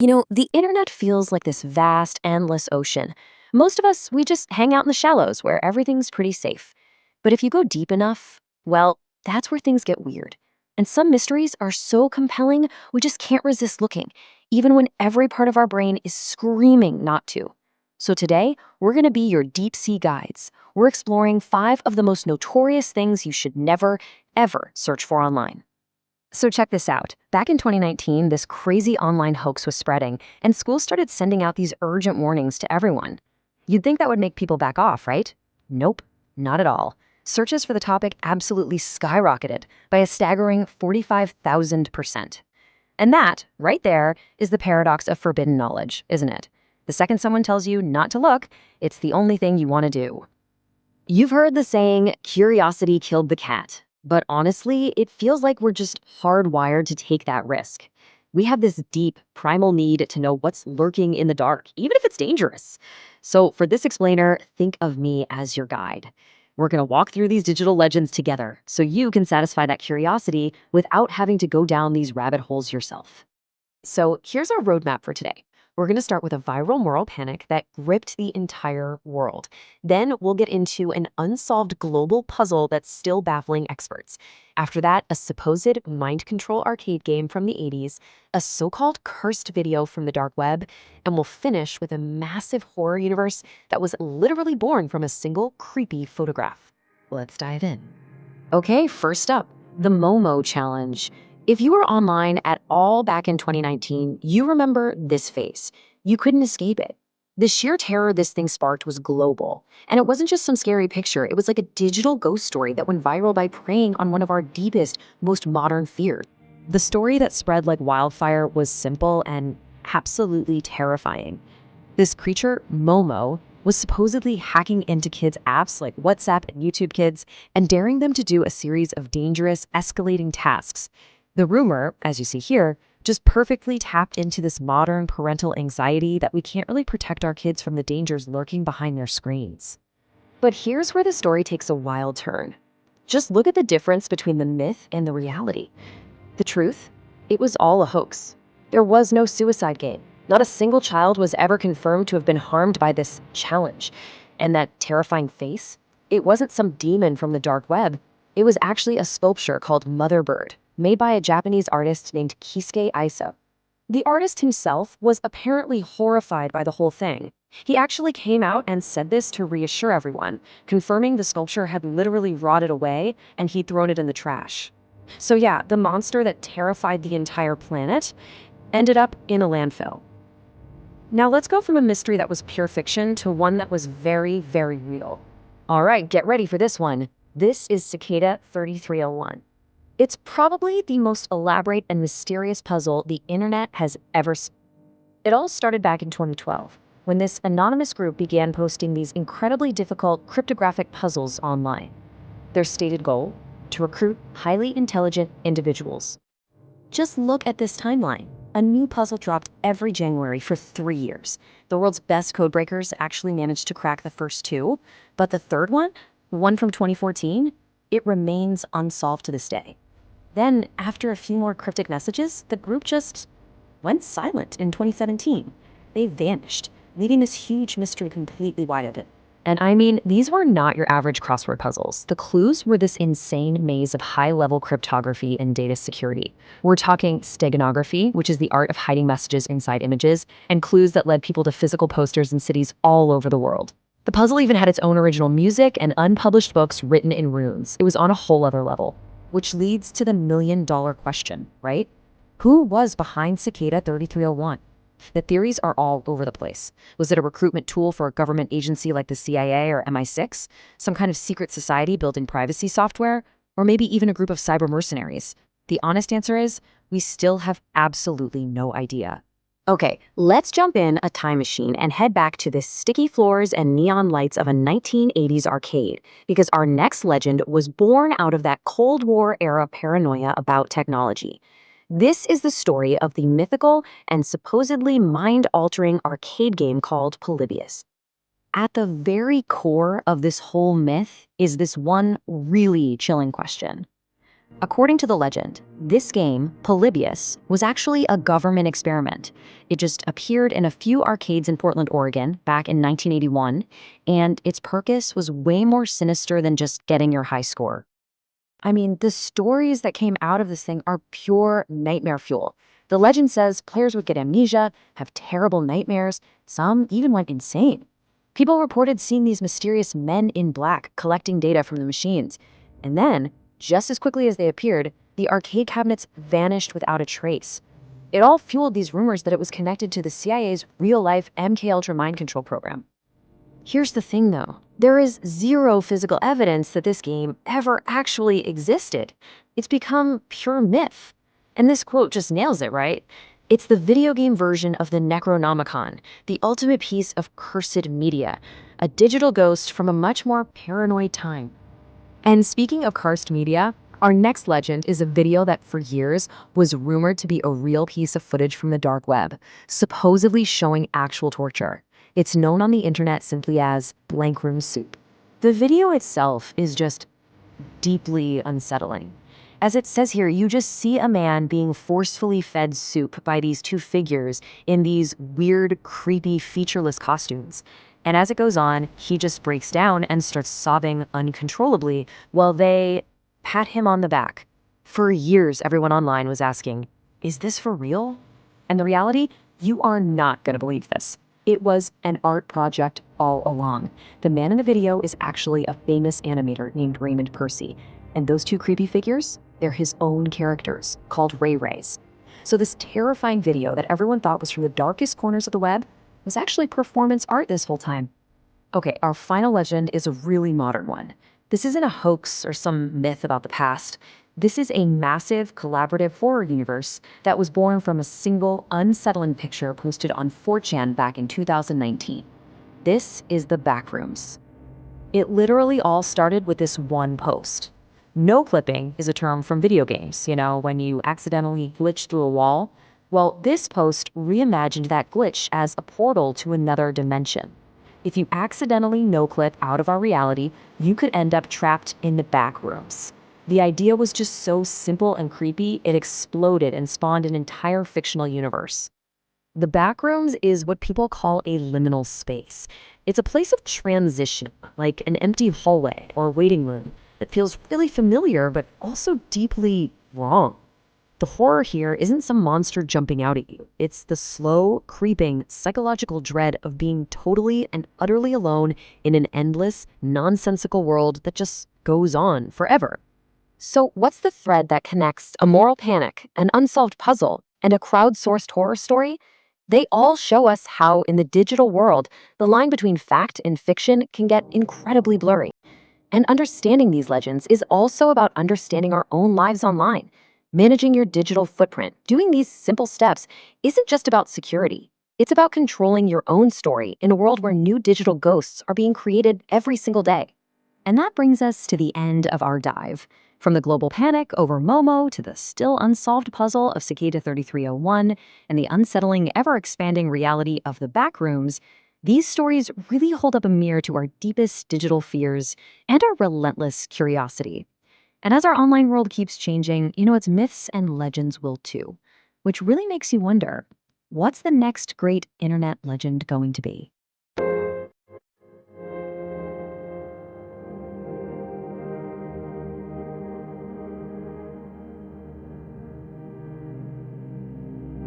The internet feels like this vast, endless ocean. Most of us, we just hang out in the shallows where everything's pretty safe. But if you go deep enough, well, that's where things get weird. And some mysteries are so compelling, we just can't resist looking, even when every part of our brain is screaming not to. So today, we're going to be your deep sea guides. We're exploring 5 of the most notorious things you should never, ever search for online. So check this out. Back in 2019, this crazy online hoax was spreading, and schools started sending out these urgent warnings to everyone. You'd think that would make people back off, right? Nope, not at all. Searches for the topic absolutely skyrocketed by a staggering 45,000%. And that, right there, is the paradox of forbidden knowledge, isn't it? The second someone tells you not to look, it's the only thing you want to do. You've heard the saying, curiosity killed the cat. But honestly, it feels like we're just hardwired to take that risk. We have this deep, primal need to know what's lurking in the dark, even if it's dangerous. So for this explainer, think of me as your guide. We're going to walk through these digital legends together so you can satisfy that curiosity without having to go down these rabbit holes yourself. So here's our roadmap for today. We're going to start with a viral moral panic that gripped the entire world. Then we'll get into an unsolved global puzzle that's still baffling experts. After that, a supposed mind control arcade game from the 80s, a so-called cursed video from the dark web, and we'll finish with a massive horror universe that was literally born from a single creepy photograph. Let's dive in. Okay, first up, the Momo challenge. If you were online at all back in 2019, you remember this face. You couldn't escape it. The sheer terror this thing sparked was global. And it wasn't just some scary picture, it was like a digital ghost story that went viral by preying on one of our deepest, most modern fears. The story that spread like wildfire was simple and absolutely terrifying. This creature, Momo, was supposedly hacking into kids' apps like WhatsApp and YouTube Kids and daring them to do a series of dangerous, escalating tasks. The rumor, as you see here, just perfectly tapped into this modern parental anxiety that we can't really protect our kids from the dangers lurking behind their screens. But here's where the story takes a wild turn. Just look at the difference between the myth and the reality. The truth? It was all a hoax. There was no suicide game. Not a single child was ever confirmed to have been harmed by this challenge. And that terrifying face? It wasn't some demon from the dark web. It was actually a sculpture called Mother Bird, made by a Japanese artist named Kisuke Isa. The artist himself was apparently horrified by the whole thing. He actually came out and said this to reassure everyone, confirming the sculpture had literally rotted away and he'd thrown it in the trash. So yeah, the monster that terrified the entire planet ended up in a landfill. Now let's go from a mystery that was pure fiction to one that was very, very real. All right, get ready for this one. This is Cicada 3301. It's probably the most elaborate and mysterious puzzle the internet has ever seen. It all started back in 2012, when this anonymous group began posting these incredibly difficult cryptographic puzzles online. Their stated goal? To recruit highly intelligent individuals. Just look at this timeline. A new puzzle dropped every January for 3 years. The world's best codebreakers actually managed to crack the first 2, but the third one from 2014, it remains unsolved to this day. Then, after a few more cryptic messages, the group just went silent in 2017. They vanished, leaving this huge mystery completely wide open. And I mean, these were not your average crossword puzzles. The clues were this insane maze of high-level cryptography and data security. We're talking steganography, which is the art of hiding messages inside images, and clues that led people to physical posters in cities all over the world. The puzzle even had its own original music and unpublished books written in runes. It was on a whole other level. Which leads to the million-dollar question, right? Who was behind Cicada 3301? The theories are all over the place. Was it a recruitment tool for a government agency like the CIA or MI6? Some kind of secret society building privacy software? Or maybe even a group of cyber mercenaries? The honest answer is, we still have absolutely no idea. Okay, let's jump in a time machine and head back to the sticky floors and neon lights of a 1980s arcade, because our next legend was born out of that Cold War era paranoia about technology. This is the story of the mythical and supposedly mind-altering arcade game called Polybius. At the very core of this whole myth is this one really chilling question. According to the legend, this game, Polybius, was actually a government experiment. It just appeared in a few arcades in Portland, Oregon, back in 1981, and its purpose was way more sinister than just getting your high score. I mean, the stories that came out of this thing are pure nightmare fuel. The legend says players would get amnesia, have terrible nightmares, some even went insane. People reported seeing these mysterious men in black collecting data from the machines. And then, just as quickly as they appeared, the arcade cabinets vanished without a trace. It all fueled these rumors that it was connected to the CIA's real-life MK Ultra mind control program. Here's the thing though, there is zero physical evidence that this game ever actually existed. It's become pure myth. And this quote just nails it, right? It's the video game version of the Necronomicon, the ultimate piece of cursed media, a digital ghost from a much more paranoid time. And speaking of cursed media, our next legend is a video that for years was rumored to be a real piece of footage from the dark web, supposedly showing actual torture. It's known on the internet simply as blank room soup. The video itself is just deeply unsettling. As it says here, you just see a man being forcefully fed soup by these two figures in these weird, creepy, featureless costumes. And as it goes on, he just breaks down and starts sobbing uncontrollably while they pat him on the back. For years, everyone online was asking, is this for real? And the reality, you are not going to believe this. It was an art project all along. The man in the video is actually a famous animator named Raymond Percy. And those two creepy figures, they're his own characters, called Ray Rays. So this terrifying video that everyone thought was from the darkest corners of the web was actually performance art this whole time. Okay, our final legend is a really modern one. This isn't a hoax or some myth about the past. This is a massive collaborative horror universe that was born from a single unsettling picture posted on 4chan back in 2019. This is the Backrooms. It literally all started with this one post. No clipping is a term from video games, when you accidentally glitch through a wall. Well, this post reimagined that glitch as a portal to another dimension. If you accidentally no-clip out of our reality, you could end up trapped in the Backrooms. The idea was just so simple and creepy, it exploded and spawned an entire fictional universe. The Backrooms is what people call a liminal space. It's a place of transition, like an empty hallway or waiting room that feels really familiar but also deeply wrong. The horror here isn't some monster jumping out at you. It's the slow, creeping, psychological dread of being totally and utterly alone in an endless, nonsensical world that just goes on forever. So what's the thread that connects a moral panic, an unsolved puzzle, and a crowdsourced horror story? They all show us how, in the digital world, the line between fact and fiction can get incredibly blurry. And understanding these legends is also about understanding our own lives online. Managing your digital footprint, doing these simple steps, isn't just about security. It's about controlling your own story in a world where new digital ghosts are being created every single day. And that brings us to the end of our dive. From the global panic over Momo to the still unsolved puzzle of Cicada 3301 and the unsettling, ever-expanding reality of the Backrooms, these stories really hold up a mirror to our deepest digital fears and our relentless curiosity. And as our online world keeps changing, its myths and legends will too, which really makes you wonder, what's the next great internet legend going to be?